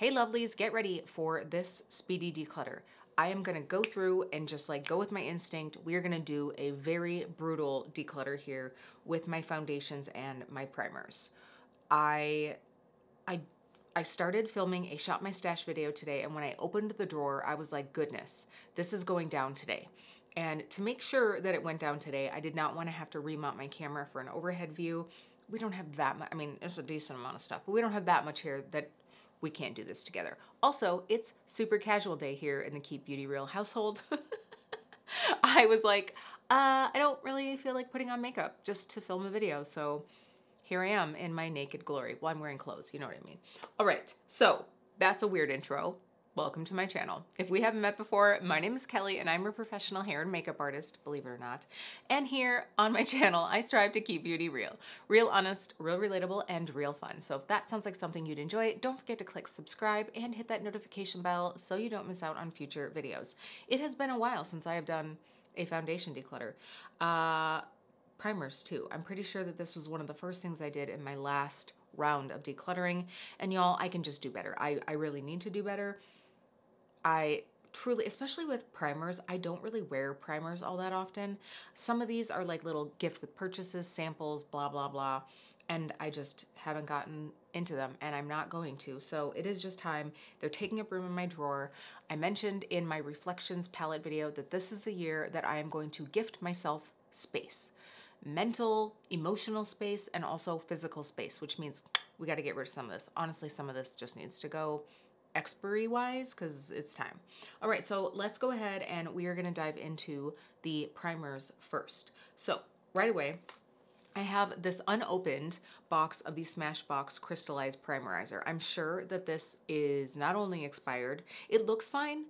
Hey lovelies, get ready for this speedy declutter. I am gonna go through and just like go with my instinct. We are gonna do a very brutal declutter here with my foundations and my primers. I started filming a Shop My Stash video today, and when I opened the drawer, I was like, goodness, this is going down today. And to make sure that it went down today, I did not want to have to remount my camera for an overhead view. We don't have that much, I mean, it's a decent amount of stuff, but we don't have that much here that we can't do this together. Also, it's super casual day here in the Keep Beauty Real household. I was like, I don't really feel like putting on makeup just to film a video, so here I am in my naked glory. Well, I'm wearing clothes, you know what I mean. All right, so that's a weird intro. Welcome to my channel. If we haven't met before, my name is Kelly and I'm a professional hair and makeup artist, believe it or not. And here on my channel, I strive to keep beauty real. Real honest, real relatable, and real fun. So if that sounds like something you'd enjoy, don't forget to click subscribe and hit that notification bell so you don't miss out on future videos. It has been a while since I have done a foundation declutter. Primers too. I'm pretty sure that this was one of the first things I did in my last round of decluttering. And y'all, I can just do better. I really need to do better. I truly, especially with primers, I don't really wear primers all that often. Some of these are like little gift with purchases, samples, blah, blah, blah. And I just haven't gotten into them, and I'm not going to. So it is just time. They're taking up room in my drawer. I mentioned in my Reflections palette video that this is the year that I am going to gift myself space. Mental, emotional space, and also physical space, which means we got to get rid of some of this. Honestly, some of this just needs to go expiry wise because it's time. All right, so let's go ahead and we are going to dive into the primers first. So right away, I have this unopened box of the Smashbox Crystallized Primerizer. I'm sure that this is not only expired, it looks fine.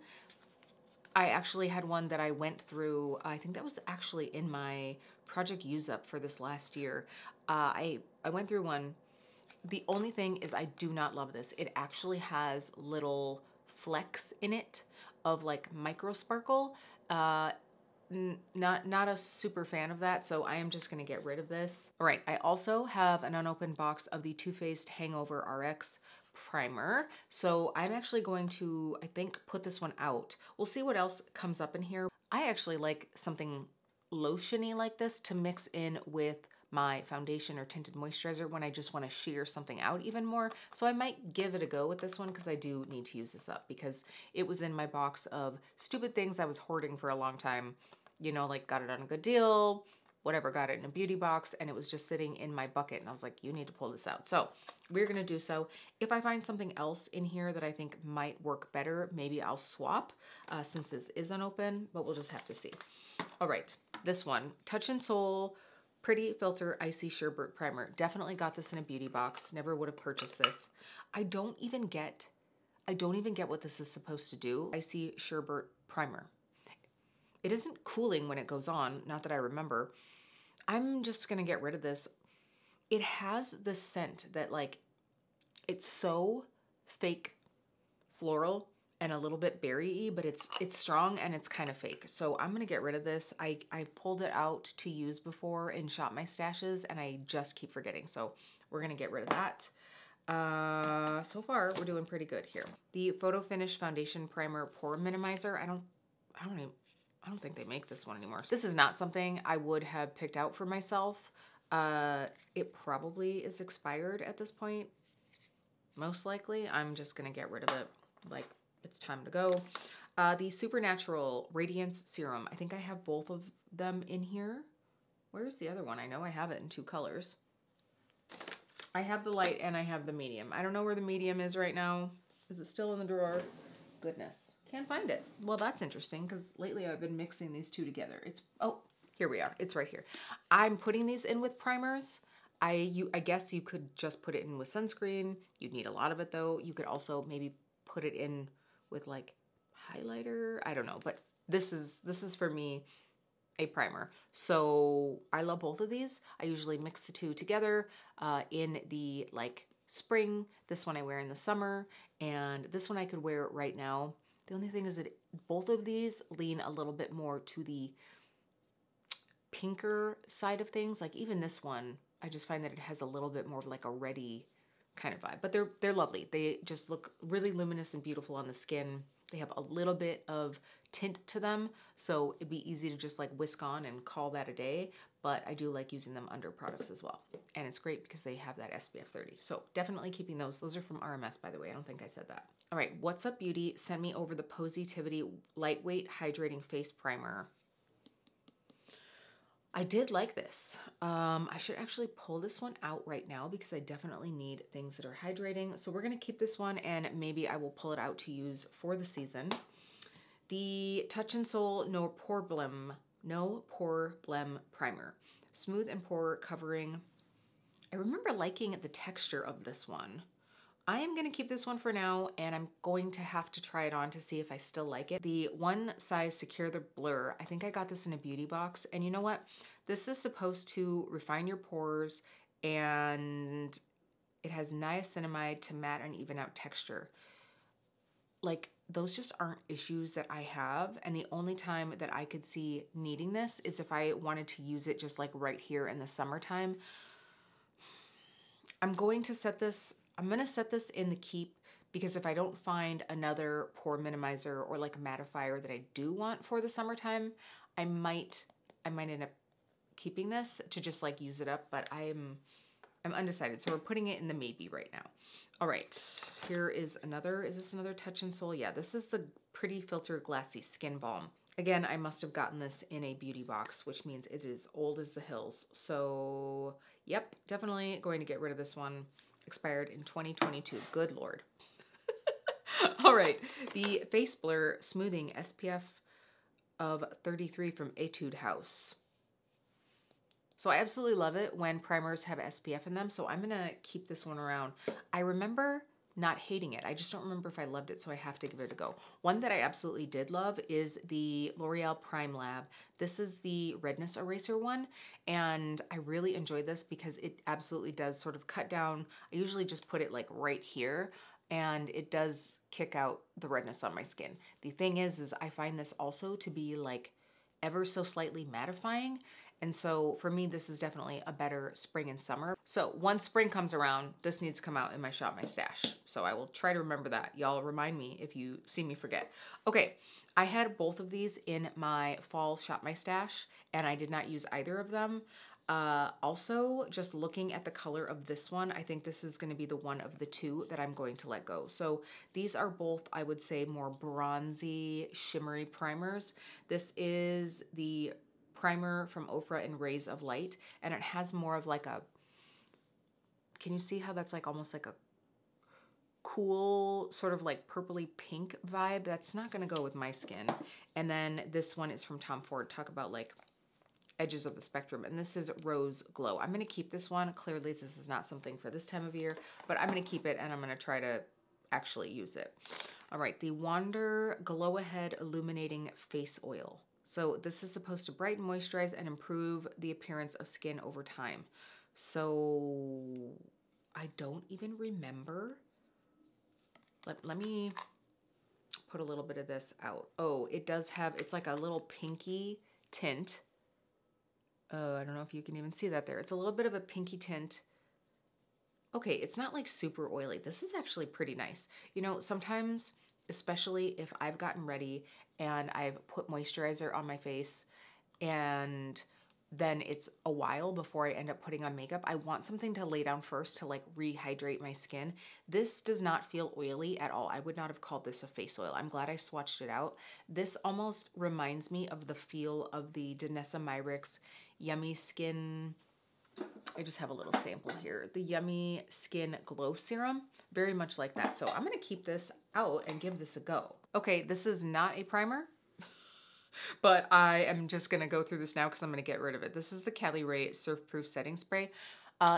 I actually had one that I went through, I think that was actually in my project use up for this last year. I went through one. The only thing is I do not love this. It actually has little flecks in it of like micro sparkle. Not a super fan of that, so I am just gonna get rid of this. All right, I also have an unopened box of the Too Faced Hangover RX primer. So I'm actually going to, I think, put this one out. We'll see what else comes up in here. I actually like something lotiony like this to mix in with my foundation or tinted moisturizer when I just want to sheer something out even more. So I might give it a go with this one because I do need to use this up because it was in my box of stupid things I was hoarding for a long time. You know, like got it on a good deal, whatever, got it in a beauty box, and it was just sitting in my bucket. And I was like, you need to pull this out. So we're going to do so. If I find something else in here that I think might work better, maybe I'll swap since this is unopened, but we'll just have to see. All right, this one, Touch and Soul Pretty Filter Icy Sherbet Primer. Definitely got this in a beauty box. Never would have purchased this. I don't even get what this is supposed to do. Icy Sherbet Primer. It isn't cooling when it goes on, not that I remember. I'm just gonna get rid of this. It has this scent that like, it's so fake floral and a little bit berry-y, but it's strong and it's kind of fake. So I'm gonna get rid of this. I pulled it out to use before in Shop My Stashes and I just keep forgetting. So we're gonna get rid of that. So far we're doing pretty good here. The Photo Finish Foundation Primer Pore Minimizer. I don't think they make this one anymore. This is not something I would have picked out for myself. It probably is expired at this point. Most likely. I'm just gonna get rid of it. Like, it's time to go. The Supernatural Radiance Serum. I think I have both of them in here. Where's the other one? I know I have it in 2 colors. I have the light and I have the medium. I don't know where the medium is right now. Is it still in the drawer? Goodness. Can't find it. Well, that's interesting because lately I've been mixing these two together. Oh, here we are. It's right here. I'm putting these in with primers. I guess you could just put it in with sunscreen. You'd need a lot of it though. You could also maybe put it in with like highlighter. I don't know, but this is for me a primer. So I love both of these. I usually mix the two together in the like spring. This one I wear in the summer, and this one I could wear right now. The only thing is that both of these lean a little bit more to the pinker side of things. Like even this one, I just find that it has a little bit more of like a reddy kind of vibe. But they're lovely. They just look really luminous and beautiful on the skin. They have a little bit of tint to them, so it'd be easy to just like whisk on and call that a day. But I do like using them under products as well. And it's great because they have that SPF 30. So definitely keeping those. Those are from RMS, by the way. I don't think I said that. All right, What's Up Beauty sent me over the Positivity Lightweight Hydrating Face Primer. I did like this. I should actually pull this one out right now because I definitely need things that are hydrating. So we're gonna keep this one and maybe I will pull it out to use for the season. The Touch in Sol No Pore Blem Primer. Smooth and pore covering. I remember liking the texture of this one. I am going to keep this one for now, and I'm going to have to try it on to see if I still like it. The One Size Secure the Blur. I think I got this in a beauty box, and you know what? This is supposed to refine your pores, and it has niacinamide to matte and even out texture. Like, those just aren't issues that I have, and the only time that I could see needing this is if I wanted to use it just like right here in the summertime. I'm going to set this in the keep because if I don't find another pore minimizer or like a mattifier that I do want for the summertime, I might end up keeping this to just like use it up, but I'm undecided. So we're putting it in the maybe right now. All right, here is another, is this another Touch in Sol? Yeah, this is the Pretty Filter Glassy Skin Balm. Again, I must have gotten this in a beauty box, which means it is old as the hills. So, yep, definitely going to get rid of this one. Expired in 2022. Good Lord. All right, the Face Blur Smoothing SPF of 33 from Etude House. So I absolutely love it when primers have SPF in them, so I'm gonna keep this one around. I remember not hating it. I just don't remember if I loved it, so I have to give it a go. One that I absolutely did love is the L'Oreal Prime Lab. This is the redness eraser one, and I really enjoyed this because it absolutely does sort of cut down. I usually just put it like right here, and it does kick out the redness on my skin. The thing is I find this also to be like ever so slightly mattifying. And so for me, this is definitely a better spring and summer. So once spring comes around, this needs to come out in my Shop My Stash. So I will try to remember that. Y'all remind me if you see me forget. Okay, I had both of these in my fall Shop My Stash, and I did not use either of them. Also, just looking at the color of this one, I think this is going to be the one of the two that I'm going to let go. So these are both, I would say, more bronzy, shimmery primers. This is the primer from Ofra in Rays of Light, and it has more of like a, can you see how that's like almost like a cool sort of like purpley pink vibe? That's not going to go with my skin. And then this one is from Tom Ford. Talk about like edges of the spectrum, and this is Rose Glow. I'm going to keep this one. Clearly this is not something for this time of year, but I'm going to keep it and I'm going to try to actually use it. All right, the Wander Glow Ahead Illuminating Face Oil. So this is supposed to brighten, moisturize, and improve the appearance of skin over time. So I don't even remember. Let me put a little bit of this out. Oh, it does have, it's like a little pinky tint. Oh, I don't know if you can even see that there. It's a little bit of a pinky tint. Okay, it's not like super oily. This is actually pretty nice. You know, sometimes, especially if I've gotten ready and I've put moisturizer on my face and then it's a while before I end up putting on makeup, I want something to lay down first to like rehydrate my skin. This does not feel oily at all. I would not have called this a face oil. I'm glad I swatched it out. This almost reminds me of the feel of the Danessa Myricks Yummy Skin, I just have a little sample here, the Yummy Skin Glow Serum, very much like that. So I'm gonna keep this out and give this a go. Okay, this is not a primer, but I am just gonna go through this now because I'm gonna get rid of it. This is the Cali Ray Surf Proof Setting Spray.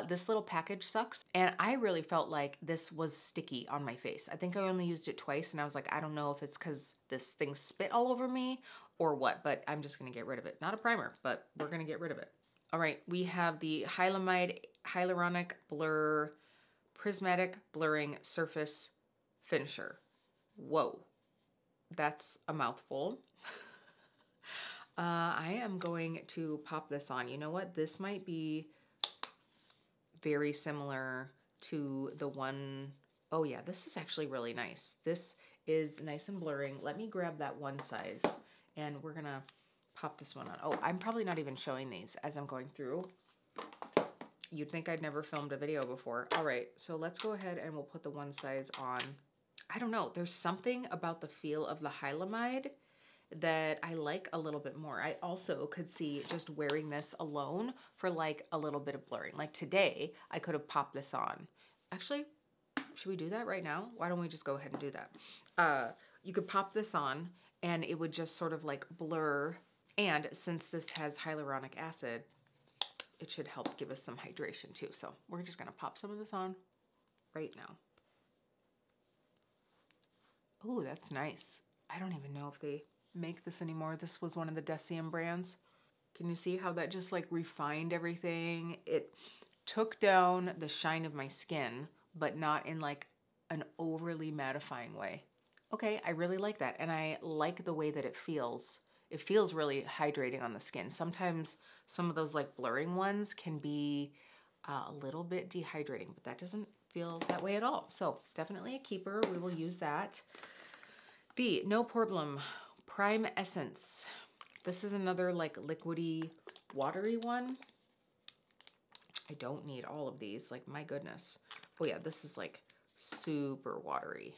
This little package sucks, and I really felt like this was sticky on my face. I think I only used it twice, and I was like, I don't know if it's because this thing spit all over me or what, but I'm just gonna get rid of it. Not a primer, but we're gonna get rid of it. All right, we have the Hylamide Hyaluronic Blur Prismatic Blurring Surface Finisher. Whoa, that's a mouthful. I am going to pop this on. You know what? This might be very similar to the one. Oh yeah, this is actually really nice. This is nice and blurring. Let me grab that one size and we're gonna pop this one on. Oh, I'm probably not even showing these as I'm going through. You'd think I'd never filmed a video before. All right, so let's go ahead and we'll put the one size on. I don't know, there's something about the feel of the Hylamide that I like a little bit more. I also could see just wearing this alone for like a little bit of blurring. Like today, I could have popped this on. Actually, should we do that right now? Why don't we just go ahead and do that? You could pop this on and it would just sort of like blur. And since this has hyaluronic acid, it should help give us some hydration too. So we're just gonna pop some of this on right now. Oh, that's nice. I don't even know if they make this anymore. This was one of the Deciem brands. Can you see how that just like refined everything? It took down the shine of my skin, but not in like an overly mattifying way. Okay, I really like that. And I like the way that it feels. It feels really hydrating on the skin. Sometimes some of those like blurring ones can be a little bit dehydrating, but that doesn't feel that way at all. So definitely a keeper. We will use that. The No Problem Prime Essence. This is another like liquidy, watery one. I don't need all of these, like my goodness. Oh yeah, this is like super watery.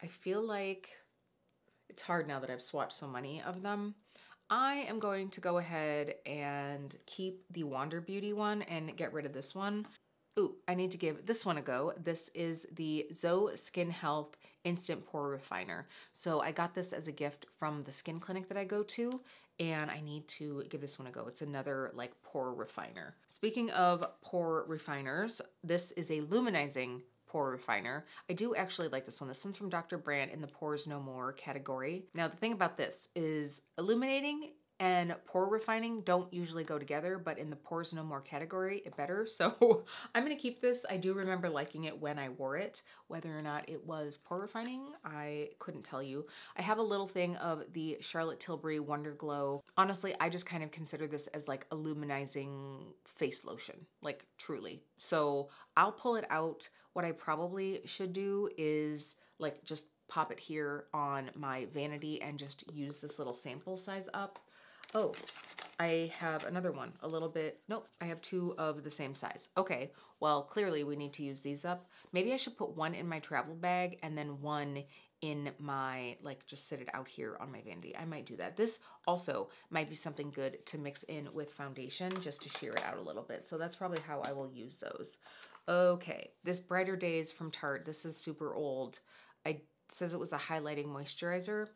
I feel like it's hard now that I've swatched so many of them. I am going to go ahead and keep the Wander Beauty one and get rid of this one. Ooh, I need to give this one a go. This is the Zoe Skin Health Instant Pore Refiner. So I got this as a gift from the skin clinic that I go to, and I need to give this one a go. It's another like pore refiner. Speaking of pore refiners, this is a luminizing pore refiner. I do actually like this one. This one's from Dr. Brandt in the Pores No More category. Now the thing about this is illuminating and pore refining don't usually go together, but in the Pores No More category, it better. So I'm gonna keep this. I do remember liking it when I wore it. Whether or not it was pore refining, I couldn't tell you. I have a little thing of the Charlotte Tilbury Wonder Glow. Honestly, I just kind of consider this as like a luminizing face lotion, like truly. So I'll pull it out. What I probably should do is like just pop it here on my vanity and just use this little sample size up. Oh, I have another one, a little bit, nope, I have two of the same size. Okay, well, clearly we need to use these up. Maybe I should put one in my travel bag and then one in my, like, just sit it out here on my vanity. I might do that. This also might be something good to mix in with foundation just to sheer it out a little bit. So that's probably how I will use those. Okay, this Brighter Days from Tarte. This is super old. It says it was a highlighting moisturizer.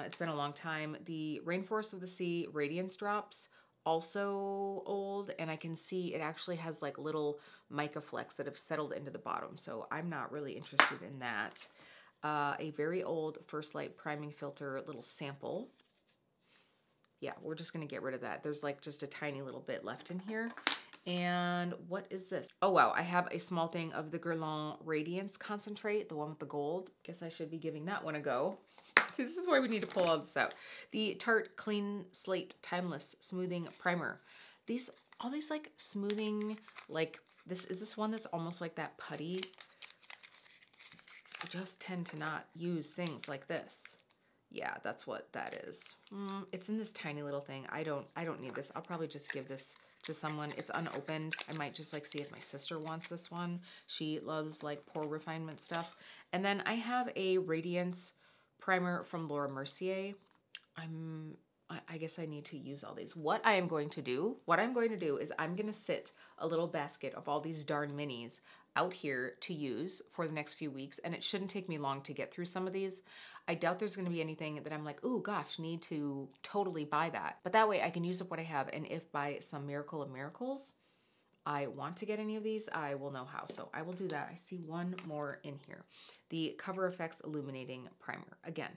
It's been a long time. The Rainforest of the Sea Radiance Drops, also old, and I can see it actually has like little mica flecks that have settled into the bottom, so I'm not really interested in that. A very old First Light Priming Filter little sample. Yeah, we're just gonna get rid of that. There's like just a tiny little bit left in here. And what is this? Oh wow, I have a small thing of the Guerlain Radiance Concentrate, the one with the gold. Guess I should be giving that one a go. See, this is why we need to pull all this out. The Tarte Clean Slate Timeless Smoothing Primer. All these like smoothing, like is this one that's almost like that putty? I just tend to not use things like this. Yeah, that's what that is. It's in this tiny little thing. I don't need this. I'll probably just give this to someone. It's unopened. I might just like see if my sister wants this one. She loves like pore refinement stuff. And then I have a Radiance primer from Laura Mercier. I guess I need to use all these. What I'm going to do is I'm going to sit a little basket of all these darn minis out here to use for the next few weeks, and it shouldn't take me long to get through some of these. I doubt there's going to be anything that I'm like, oh gosh, need to totally buy that. But that way I can use up what I have, and if by some miracle of miracles I want to get any of these, I will know how. So I will do that. I see one more in here. The Cover FX Illuminating Primer. Again,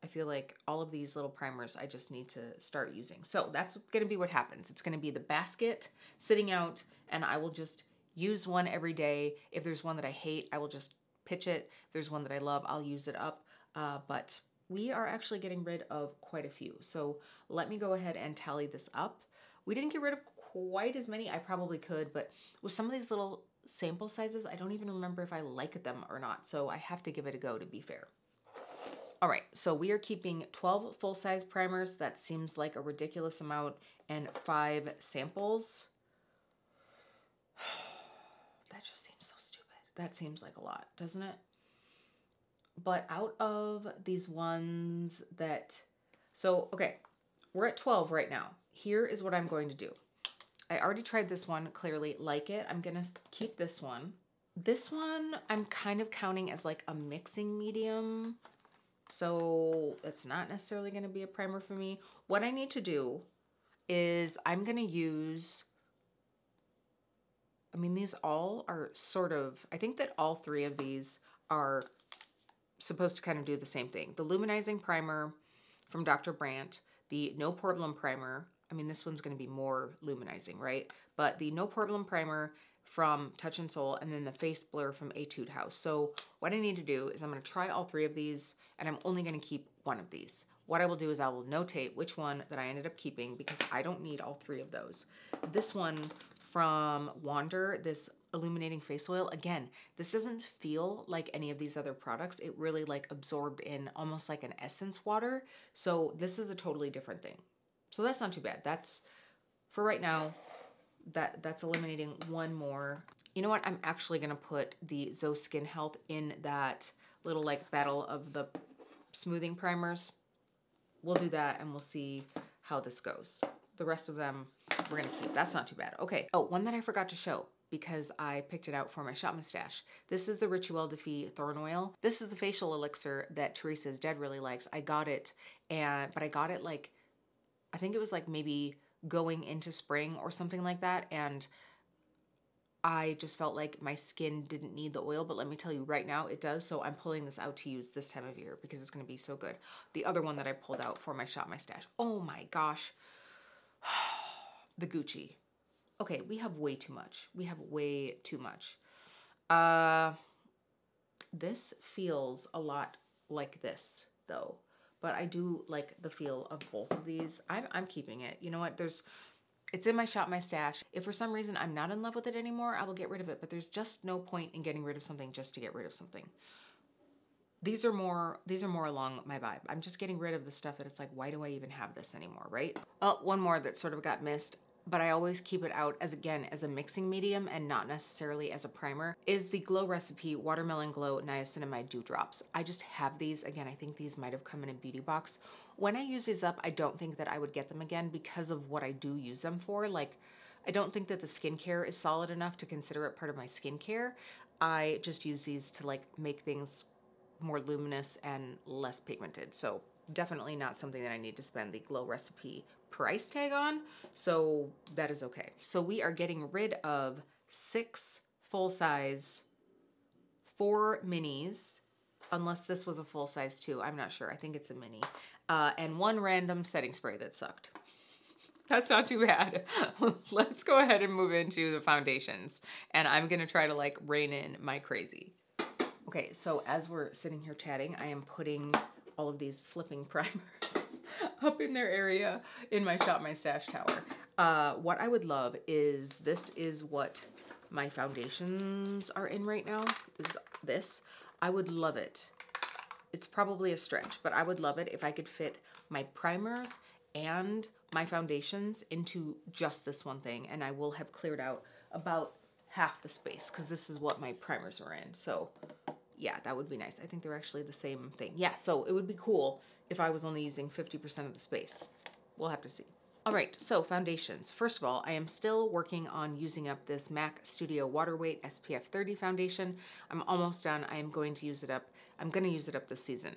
I feel like all of these little primers I just need to start using. So that's going to be what happens. It's going to be the basket sitting out, and I will just use one every day. If there's one that I hate, I will just pitch it. If there's one that I love, I'll use it up. But we are actually getting rid of quite a few. So let me go ahead and tally this up. We didn't get rid of quite as many. I probably could, but with some of these little sample sizes, I don't even remember if I like them or not. So I have to give it a go to be fair. All right, so we are keeping 12 full-size primers. That seems like a ridiculous amount, and 5 samples. That just seems so stupid. That seems like a lot, doesn't it? But out of these ones that, so, okay, we're at 12 right now. Here is what I'm going to do. I already tried this one, clearly like it. I'm gonna keep this one. This one I'm kind of counting as like a mixing medium. So it's not necessarily gonna be a primer for me. What I need to do is I'm gonna use, I mean, these all are sort of, I think that all 3 of these are supposed to kind of do the same thing. The luminizing primer from Dr. Brandt, the No Problem primer. I mean, this one's going to be more luminizing, right? But the No Problem primer from Touch and Soul, and then the face blur from Etude House. So what I need to do is I'm going to try all 3 of these, and I'm only going to keep one of these. What I will do is I will notate which one that I ended up keeping because I don't need all 3 of those. This one from Wander, this illuminating face oil, again, this doesn't feel like any of these other products. It really like absorbed in almost like an essence water. So this is a totally different thing. So that's not too bad. That's, for right now, that's eliminating one more. You know what? I'm actually gonna put the Zoe Skin Health in that little like battle of the smoothing primers. We'll do that and we'll see how this goes. The rest of them we're gonna keep. That's not too bad. Okay. Oh, one that I forgot to show because I picked it out for my shop mustache. This is the Rituel de Fille Thorn Oil. This is the facial elixir that Teresa's Dead really likes. I got it, but I got it like, I think it was like maybe going into spring or something like that, and I just felt like my skin didn't need the oil, but let me tell you right now it does, so I'm pulling this out to use this time of year because it's going to be so good. The other one that I pulled out for my shop mustache, oh my gosh, the Gucci. Okay, we have way too much. We have way too much. This feels a lot like this though, but I do like the feel of both of these. I'm keeping it. You know what? It's in my shop, my stash. If for some reason I'm not in love with it anymore, I will get rid of it, but there's just no point in getting rid of something just to get rid of something. These are more along my vibe. I'm just getting rid of the stuff that it's like, why do I even have this anymore, right? Oh, one more that sort of got missed, but I always keep it out as, again, as a mixing medium and not necessarily as a primer, is the Glow Recipe Watermelon Glow Niacinamide Dew Drops. I just have these. Again, I think these might have come in a beauty box. When I use these up, I don't think that I would get them again because of what I do use them for. Like, I don't think that the skincare is solid enough to consider it part of my skincare. I just use these to like make things more luminous and less pigmented. So definitely not something that I need to spend the Glow Recipe price tag on. So that is okay. So we are getting rid of 6 full size, 4 minis, unless this was a full size too. I'm not sure. I think it's a mini. And 1 random setting spray that sucked. That's not too bad. Let's go ahead and move into the foundations. And I'm gonna try to like rein in my crazy. Okay, so as we're sitting here chatting, I am putting all of these flipping primers up in their area in my shop, my stash tower. What I would love is, this is what my foundations are in right now, is this. I would love it. It's probably a stretch, but I would love it if I could fit my primers and my foundations into just this one thing, and I will have cleared out about half the space because this is what my primers were in. So yeah, that would be nice. I think they're actually the same thing. Yeah, so it would be cool if I was only using 50% of the space. We'll have to see. All right, so foundations. First of all, I am still working on using up this MAC Studio Water Weight SPF 30 foundation. I'm almost done. I am going to use it up. I'm going to use it up this season,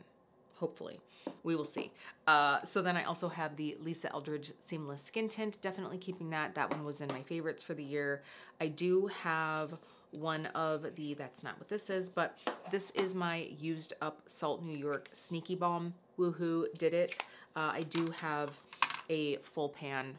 hopefully. We will see. So then I also have the Lisa Eldridge Seamless Skin Tint. Definitely keeping that. That one was in my favorites for the year. I do have one of the, that's not what this is, but this is my used up Salt New York Sneaky Balm. Woohoo, did it. I do have a full pan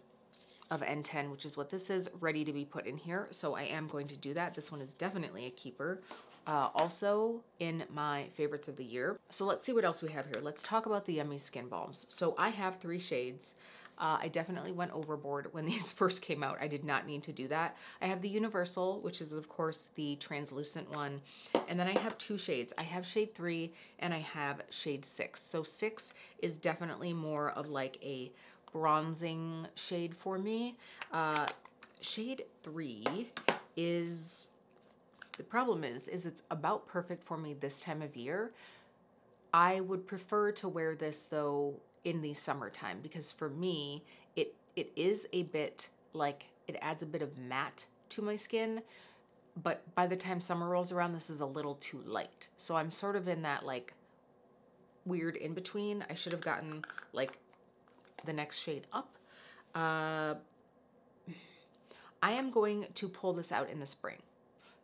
of N10, which is what this is, ready to be put in here. So I am going to do that. This one is definitely a keeper. Also in my favorites of the year. So let's see what else we have here. Let's talk about the Yummy Skin Balms. So I have 3 shades. I definitely went overboard when these first came out. I did not need to do that. I have the Universal, which is of course the translucent one. And then I have two shades. I have shade 3 and I have shade 6. So 6 is definitely more of like a bronzing shade for me. Shade 3 is, the problem is it's about perfect for me this time of year. I would prefer to wear this though in the summertime, because for me, it is a bit like, it adds a bit of matte to my skin, but by the time summer rolls around, this is a little too light. So I'm sort of in that like weird in between. I should have gotten like the next shade up. I am going to pull this out in the spring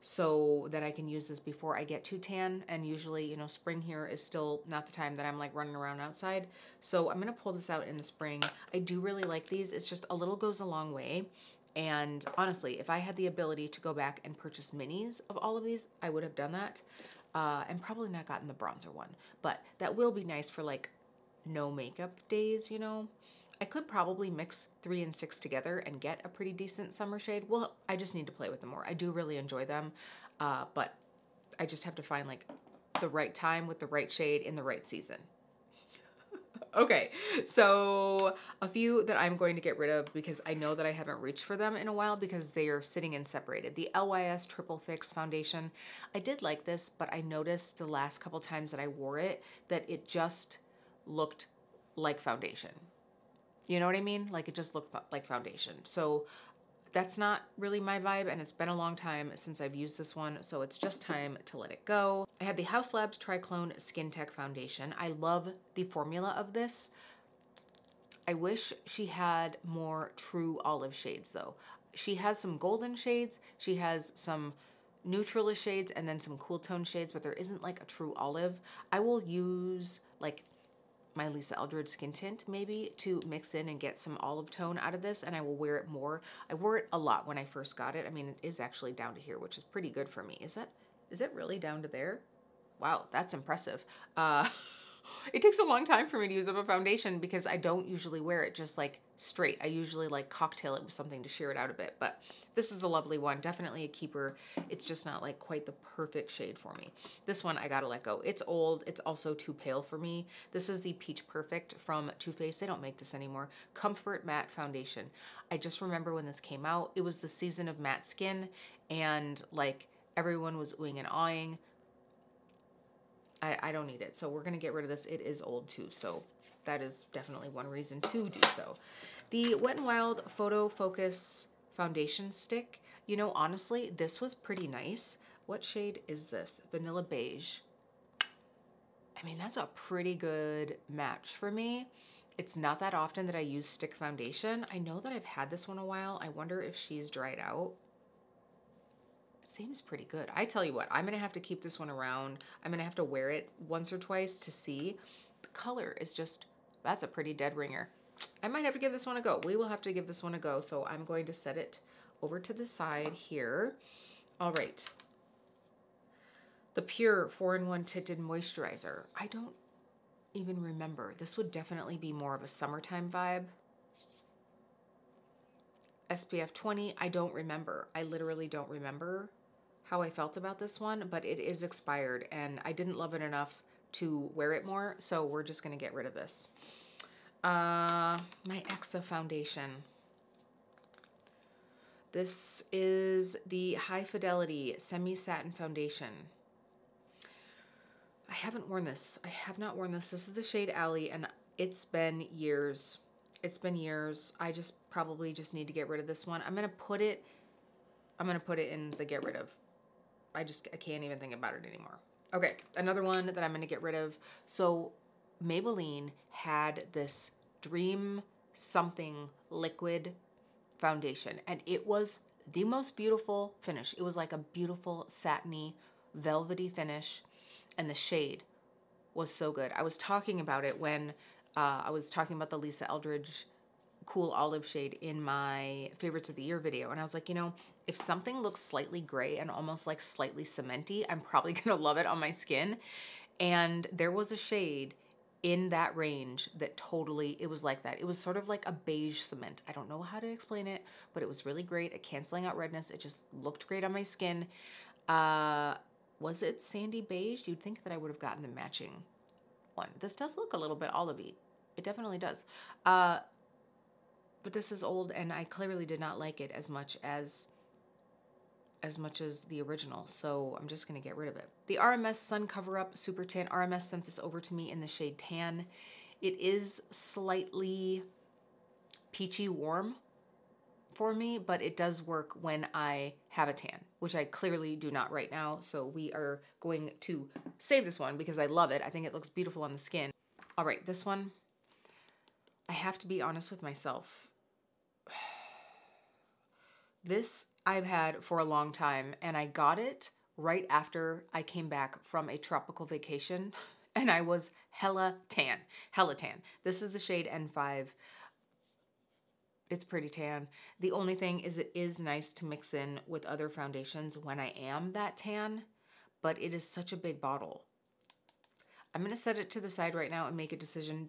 so that I can use this before I get too tan. And usually, you know, spring here is still not the time that I'm like running around outside. So I'm gonna pull this out in the spring. I do really like these. It's just a little goes a long way. And honestly, if I had the ability to go back and purchase minis of all of these, I would have done that. And probably not gotten the bronzer one, but that will be nice for like no makeup days, you know. I could probably mix 3 and 6 together and get a pretty decent summer shade. Well, I just need to play with them more. I do really enjoy them, but I just have to find like the right time with the right shade in the right season. Okay, so a few that I'm going to get rid of because I know that I haven't reached for them in a while because they are sitting in separated. The LYS Triple Fix Foundation. I did like this, but I noticed the last couple times that I wore it that it just looked like foundation. You know what I mean? Like it just looked like foundation. So that's not really my vibe, and it's been a long time since I've used this one, so it's just time to let it go. I have the Haus Labs Triclone Skin Tech Foundation. I love the formula of this. I wish she had more true olive shades though. She has some golden shades, she has some neutralish shades, and then some cool tone shades, but there isn't like a true olive. I will use like my Lisa Eldridge skin tint maybe to mix in and get some olive tone out of this, and I will wear it more. I wore it a lot when I first got it. I mean, it is actually down to here, which is pretty good for me. Is it really down to there? Wow, that's impressive. It takes a long time for me to use up a foundation because I don't usually wear it just like straight. I usually like cocktail it with something to sheer it out a bit, but this is a lovely one. Definitely a keeper. It's just not like quite the perfect shade for me. This one I gotta let go. It's old. It's also too pale for me. This is the Peach Perfect from Too Faced. They don't make this anymore. Comfort Matte Foundation. I just remember when this came out, it was the season of matte skin, and like everyone was oohing and awing. I don't need it, so we're gonna get rid of this. It is old too, so that is definitely one reason to do so. The Wet n Wild Photo Focus Foundation Stick. You know, honestly, this was pretty nice. What shade is this? Vanilla Beige. I mean, that's a pretty good match for me. It's not that often that I use stick foundation. I know that I've had this one a while. I wonder if she's dried out. Seems pretty good. I tell you what, I'm gonna have to keep this one around. I'm gonna have to wear it once or twice to see. The color is just, that's a pretty dead ringer. I might have to give this one a go. We will have to give this one a go. So I'm going to set it over to the side here. All right. The Pure 4-in-1 Tinted Moisturizer. I don't even remember. This would definitely be more of a summertime vibe. SPF 20, I don't remember. I literally don't remember how I felt about this one, but it is expired and I didn't love it enough to wear it more, so we're just gonna get rid of this. My Exa foundation. This is the High Fidelity Semi-Satin Foundation. I haven't worn this. I have not worn this. This is the shade Alley, and it's been years. It's been years. I just probably just need to get rid of this one. I'm gonna put it in the get rid of. I can't even think about it anymore. Okay, another one that I'm gonna get rid of. So Maybelline had this Dream Something liquid foundation, and it was the most beautiful finish. It was like a beautiful satiny, velvety finish, and the shade was so good. I was talking about it when I was talking about the Lisa Eldridge Cool Olive shade in my Favorites of the Year video, and I was like, you know, if something looks slightly gray and almost like slightly cementy, I'm probably gonna love it on my skin. And there was a shade in that range that totally, it was like that. It was sort of like a beige cement. I don't know how to explain it, but it was really great at canceling out redness. It just looked great on my skin. Was it sandy beige? You'd think that I would have gotten the matching one. This does look a little bit olivey. It definitely does. But this is old, and I clearly did not like it as much as the original, so I'm just gonna get rid of it. The RMS Sun Cover Up Super Tan. RMS sent this over to me in the shade Tan. It is slightly peachy warm for me, but it does work when I have a tan, which I clearly do not right now. So we are going to save this one because I love it. I think it looks beautiful on the skin. All right, this one, I have to be honest with myself. This I've had for a long time, and I got it right after I came back from a tropical vacation, and I was hella tan, hella tan. This is the shade N5. It's pretty tan. The only thing is it is nice to mix in with other foundations when I am that tan, but it is such a big bottle. I'm gonna set it to the side right now and make a decision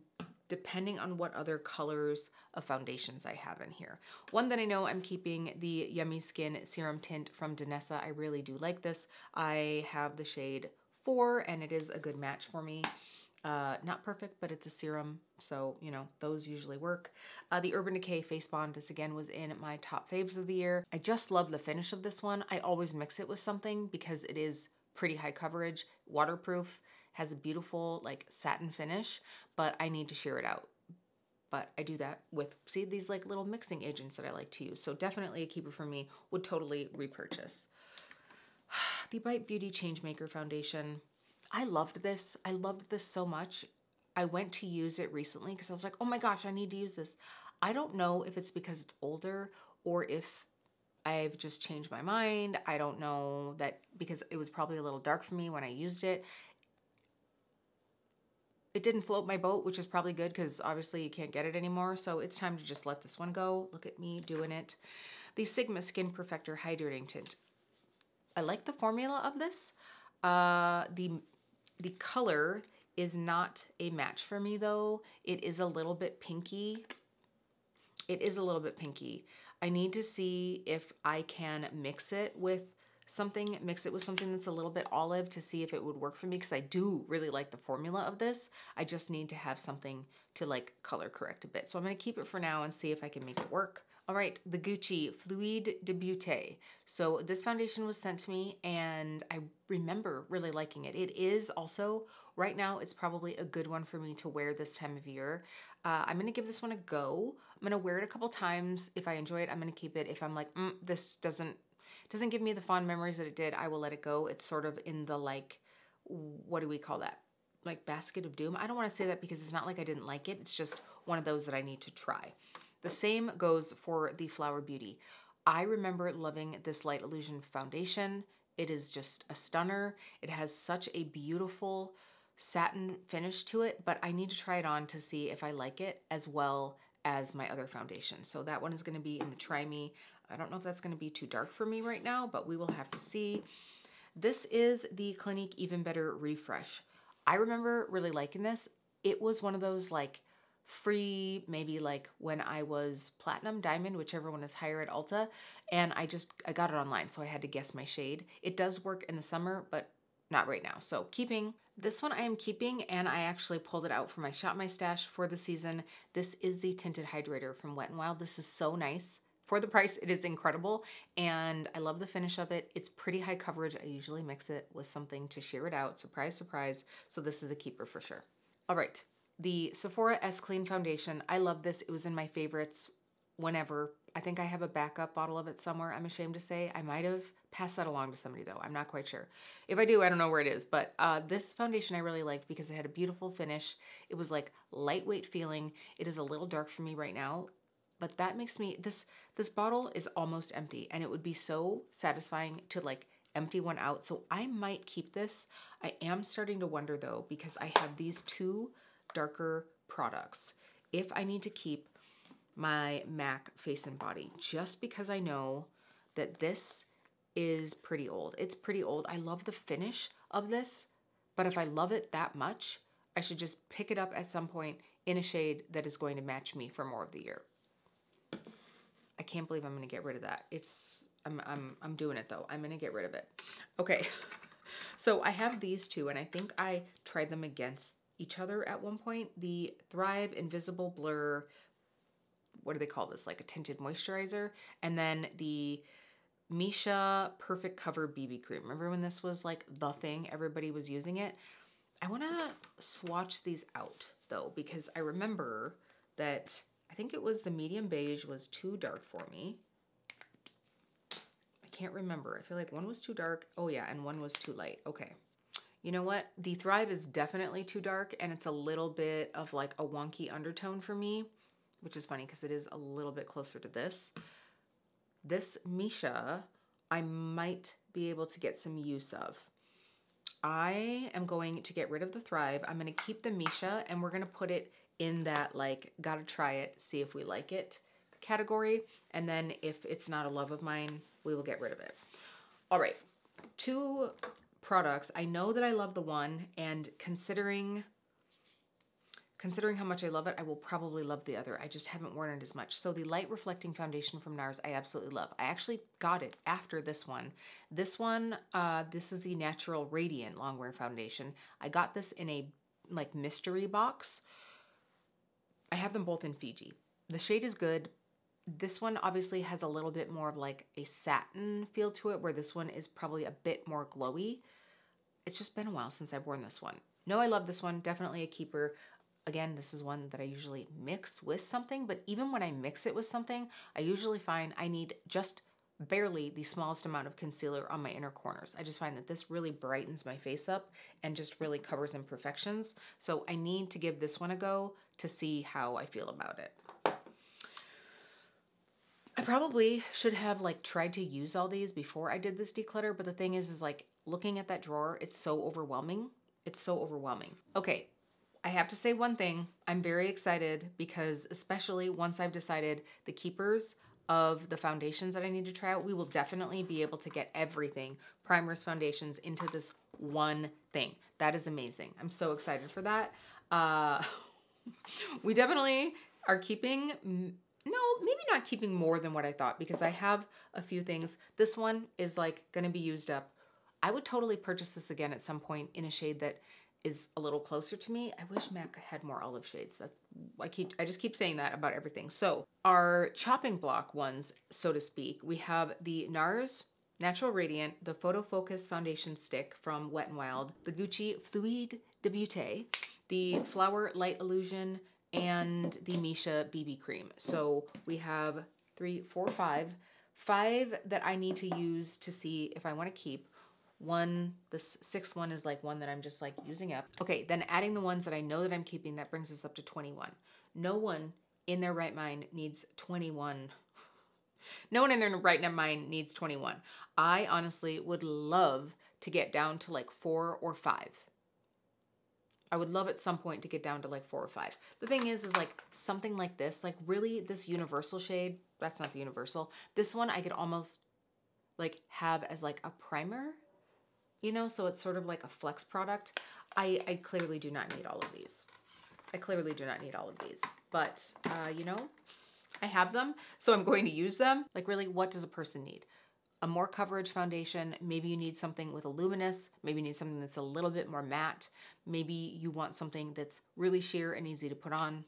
depending on what other colors of foundations I have in here. One that I know I'm keeping, the Yummy Skin Serum Tint from Danessa. I really do like this. I have the shade 4, and it is a good match for me. Not perfect, but it's a serum, so, you know, those usually work. The Urban Decay Face Bond, this again was in my top faves of the year. I just love the finish of this one. I always mix it with something because it is pretty high coverage, waterproof, has a beautiful like satin finish, but I need to sheer it out. But I do that with, see, these like little mixing agents that I like to use. So definitely a keeper for me, would totally repurchase. The Bite Beauty Changemaker Foundation. I loved this. I loved this so much. I went to use it recently because I was like, oh my gosh, I need to use this. I don't know if it's because it's older or if I've just changed my mind. I don't know, that because it was probably a little dark for me when I used it. It didn't float my boat, which is probably good because obviously you can't get it anymore. So it's time to just let this one go. Look at me doing it. The Sigma Skin Perfector Hydrating Tint. I like the formula of this. The color is not a match for me though. It is a little bit pinky. It is a little bit pinky. I need to see if I can mix it with something that's a little bit olive to see if it would work for me, because I do really like the formula of this. I just need to have something to like color correct a bit. So I'm gonna keep it for now and see if I can make it work. All right, the Gucci Fluide de Beauté. So this foundation was sent to me and I remember really liking it. It is also, right now, it's probably a good one for me to wear this time of year. I'm gonna give this one a go. I'm gonna wear it a couple times. If I enjoy it, I'm gonna keep it. If I'm like, this doesn't give me the fond memories that it did, I will let it go. It's sort of in the like, what do we call that? Like basket of doom. I don't want to say that because it's not like I didn't like it. It's just one of those that I need to try. The same goes for the Flower Beauty. I remember loving this Light Illusion foundation. It is just a stunner. It has such a beautiful satin finish to it, but I need to try it on to see if I like it as well as my other foundation. So that one is going to be in the Try Me. I don't know if that's going to be too dark for me right now, but we will have to see. This is the Clinique Even Better Refresh. I remember really liking this. It was one of those like free, maybe like when I was platinum, diamond, whichever one is higher at Ulta, and I got it online, so I had to guess my shade. It does work in the summer, but not right now. So keeping. This one I am keeping, and I actually pulled it out from my Shop My Stash for the season. This is the Tinted Hydrator from Wet n Wild. This is so nice. For the price, it is incredible, and I love the finish of it. It's pretty high coverage. I usually mix it with something to sheer it out. Surprise, surprise. So this is a keeper for sure. All right, the Sephora S Clean Foundation. I love this. It was in my favorites whenever. I think I have a backup bottle of it somewhere, I'm ashamed to say. I might have passed that along to somebody though. I'm not quite sure. If I do, I don't know where it is, but this foundation I really liked because it had a beautiful finish. It was like lightweight feeling. It is a little dark for me right now, but that makes me, this bottle is almost empty, and it would be so satisfying to like empty one out. So I might keep this. I am starting to wonder though, because I have these two darker products, if I need to keep my MAC Face and Body, just because I know that this is pretty old. It's pretty old. I love the finish of this, but if I love it that much, I should just pick it up at some point in a shade that is going to match me for more of the year. I can't believe I'm gonna get rid of that. I'm doing it though. I'm gonna get rid of it. Okay, so I have these two, and I think I tried them against each other at one point. The Thrive Invisible Blur, what do they call this? Like a tinted moisturizer, and then the Misha Perfect Cover BB Cream. Remember when this was like the thing? Everybody was using it. I want to swatch these out though, because I remember that I think it was the medium beige was too dark for me. I can't remember. I feel like one was too dark. Oh yeah, and one was too light. Okay. You know what? The Thrive is definitely too dark, and it's a little bit of like a wonky undertone for me, which is funny because it is a little bit closer to this. This Misha, I might be able to get some use of. I am going to get rid of the Thrive. I'm going to keep the Misha, and we're going to put it in that like gotta try it, see if we like it category. And then if it's not a love of mine, we will get rid of it. All right, 2 products. I know that I love the one, and considering how much I love it, I will probably love the other. I just haven't worn it as much. So the Light Reflecting Foundation from Nars, I absolutely love. I actually got it after this one. This one, this is the Natural Radiant Longwear Foundation. I got this in a like mystery box. I have them both in Fiji. The shade is good. This one obviously has a little bit more of like a satin feel to it, where this one is probably a bit more glowy. It's just been a while since I've worn this one. No, I love this one. Definitely a keeper. Again, this is one that I usually mix with something, but even when I mix it with something, I usually find I need just barely the smallest amount of concealer on my inner corners. I just find that this really brightens my face up and just really covers imperfections. So I need to give this one a go to see how I feel about it. I probably should have like tried to use all these before I did this declutter, but the thing is like looking at that drawer, it's so overwhelming. It's so overwhelming. Okay. I have to say one thing. I'm very excited because especially once I've decided the keepers of the foundations that I need to try out, we will definitely be able to get everything, primers, foundations, into this one thing. That is amazing. I'm so excited for that. We definitely are keeping, no, maybe not keeping more than what I thought, because I have a few things. This one is like gonna be used up. I would totally purchase this again at some point in a shade that is a little closer to me. I wish MAC had more olive shades. I just keep saying that about everything. So our chopping block ones, so to speak, we have the Nars Natural Radiant, the Photo Focus Foundation Stick from Wet n Wild, the Gucci Fluide de Beauté, the Flower Light Illusion, and the Misha BB Cream. So we have 3, 4, 5 that I need to use to see if I want to keep. One, the 6th one is like one that I'm just like using up. Okay, then adding the ones that I know that I'm keeping, that brings us up to 21. No one in their right mind needs 21. No one in their right mind needs 21. I honestly would love to get down to like 4 or 5. I would love at some point to get down to like 4 or 5. The thing is like something like this, like really this universal shade, that's not the universal. This one I could almost like have as like a primer, you know, so it's sort of like a flex product. I clearly do not need all of these. I clearly do not need all of these, but you know, I have them, so I'm going to use them. Like really, what does a person need? A more coverage foundation. Maybe you need something with a luminous, maybe you need something that's a little bit more matte. Maybe you want something that's really sheer and easy to put on,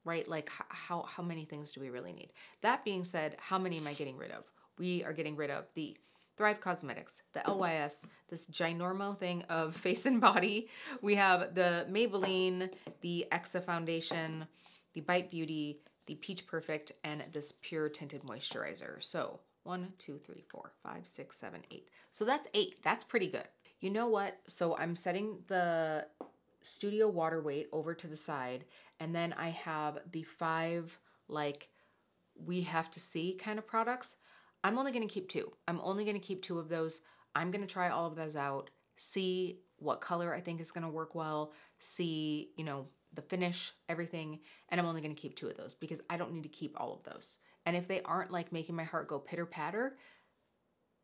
right? Like how many things do we really need? That being said, how many am I getting rid of? We are getting rid of the Thrive Cosmetics, the LYS, this ginormo thing of face and body. We have the Maybelline, the Exa Foundation, the Bite Beauty, the Peach Perfect, and this Pure Tinted Moisturizer. So 1, 2, 3, 4, 5, 6, 7, 8. So that's 8. That's pretty good. You know what? So I'm setting the Studio Water Weight over to the side, and then I have the 5 like we have to see kind of products. I'm only going to keep 2. I'm only going to keep 2 of those. I'm going to try all of those out, see what color I think is going to work well, see, you know, the finish, everything, and I'm only going to keep 2 of those because I don't need to keep all of those. And if they aren't like making my heart go pitter patter,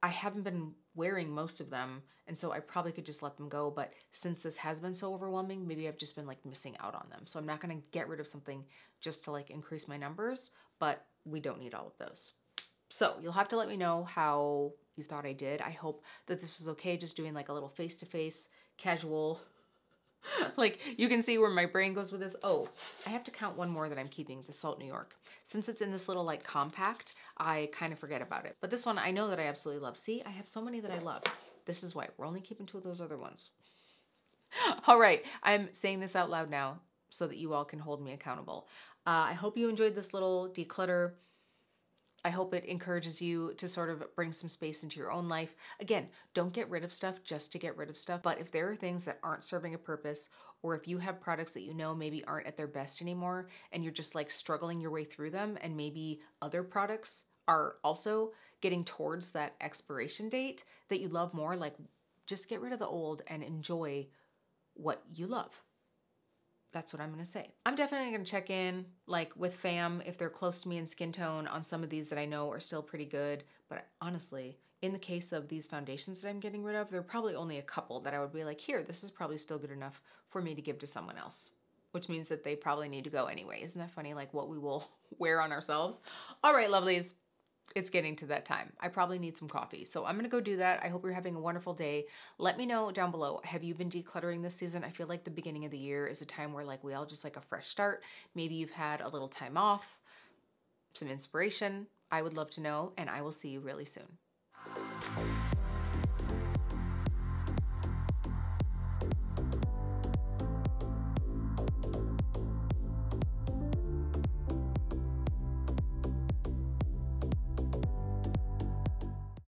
I haven't been wearing most of them, and so I probably could just let them go, but since this has been so overwhelming, maybe I've just been like missing out on them. So I'm not gonna get rid of something just to like increase my numbers, but we don't need all of those. So you'll have to let me know how you thought I did. I hope that this was okay, just doing like a little face-to-face casual. Like, you can see where my brain goes with this. Oh, I have to count one more that I'm keeping, the Salt New York. Since it's in this little like compact, I kind of forget about it. But this one, I know that I absolutely love. See, I have so many that I love. This is why we're only keeping 2 of those other ones. All right, I'm saying this out loud now so that you all can hold me accountable. I hope you enjoyed this little declutter. I hope it encourages you to sort of bring some space into your own life. Again, don't get rid of stuff just to get rid of stuff, but if there are things that aren't serving a purpose, or if you have products that you know maybe aren't at their best anymore, and you're just like struggling your way through them, and maybe other products are also getting towards that expiration date that you love more, like just get rid of the old and enjoy what you love. That's what I'm gonna say. I'm definitely gonna check in like with fam if they're close to me in skin tone on some of these that I know are still pretty good. But honestly, in the case of these foundations that I'm getting rid of, there are probably only a couple that I would be like, here, this is probably still good enough for me to give to someone else. Which means that they probably need to go anyway. Isn't that funny? Like what we will wear on ourselves. All right, lovelies. It's getting to that time. I probably need some coffee. So I'm gonna go do that. I hope you're having a wonderful day. Let me know down below, have you been decluttering this season? I feel like the beginning of the year is a time where like we all just like a fresh start. Maybe you've had a little time off, some inspiration. I would love to know, and I will see you really soon.